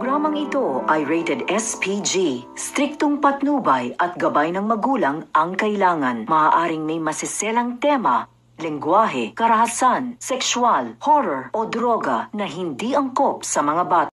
Programang ito ay rated SPG. Striktong patnubay at gabay ng magulang ang kailangan. Maaaring may masiselang tema, lengguwahe, karahasan, sexual, horror o droga na hindi angkop sa mga bata.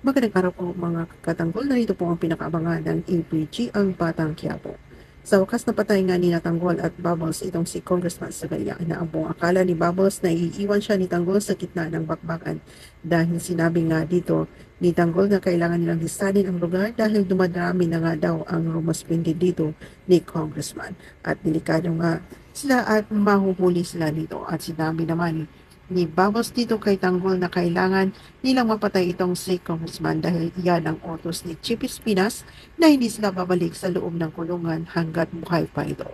Magandang araw po mga katanggol, narito po ang pinakaabangan ng APG, ang Batang Quiapo. Sa wakas napatay nga ni Tanggol at Bubbles itong si Congressman Sevilla na ang buong akala ni Bubbles na iiwan siya ni Tanggol sa gitna ng bakbakan dahil sinabi nga dito ni Tanggol na kailangan nilang listanin ang lugar dahil dumadami na nga daw ang rumaspindi dito ni Congressman at delikado nga sila at mahuhuli sila dito at sinabi naman ni Bubbles dito kay Tanggol na kailangan nilang mapatay itong si Congressman dahil iyan ang utos ni Chief Espinas na hindi sila babalik sa loob ng kulungan hanggat buhay pa ito.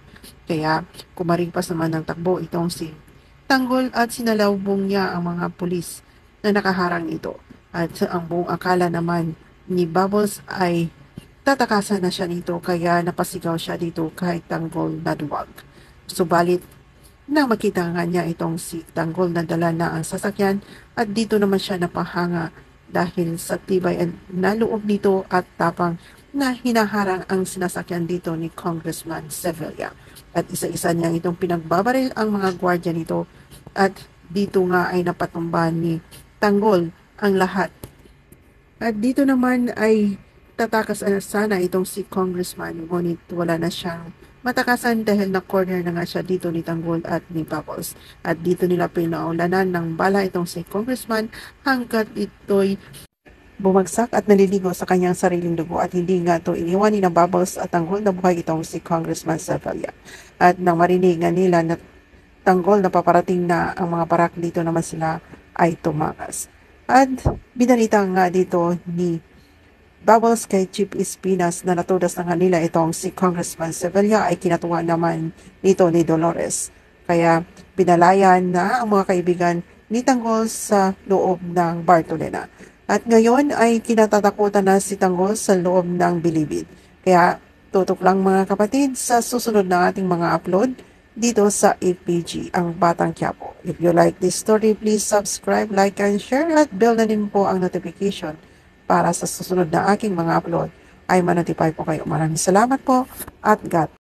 Kaya kumaringpas naman ng takbo itong si Tanggol at sinalubong niya ang mga pulis na nakaharang ito. At ang buong akala naman ni Bubbles ay tatakasan na siya nito kaya napasigaw siya dito kay Tanggol na duwag. Subalit nang makita nga niya itong si Tanggol na dala na ang sasakyan at dito naman siya napahanga dahil sa tibay na loob nito at tapang na hinaharang ang sinasakyan dito ni Congressman Sevilla. At isa-isa niya itong pinagbabaril ang mga gwardya nito at dito nga ay napatumba ni Tanggol ang lahat. At dito naman ay tatakas sana itong si Congressman ngunit wala na siyang matakasan dahil na-corner na nga siya dito ni Tanggol at ni Bubbles. At dito nila pinaulanan ng bala itong si Congressman hanggat ito'y bumagsak at naliligo sa kanyang sariling dugo at hindi nga ito iniwan ni Bubbles at Tanggol na buhay itong si Congressman Sevilla. At nang marinig nga nila na Tanggol na paparating na ang mga barak dito naman sila ay tumakas. At binalita nga dito ni Bubbles kay Chief Espinas na natudas na nga nila itong si Congressman Sevilla ay kinatuwa naman nito ni Dolores. Kaya pinalayan na ang mga kaibigan ni Tanggol sa loob ng Bartolena. At ngayon ay kinatatakutan na si Tanggol sa loob ng Bilibid. Kaya tutok lang mga kapatid sa susunod na ating mga upload dito sa APG, ang Batang Quiapo. If you like this story, please subscribe, like, and share at bell na din po ang notification para sa susunod na aking mga upload ay manotify po kayo. Maraming salamat po at God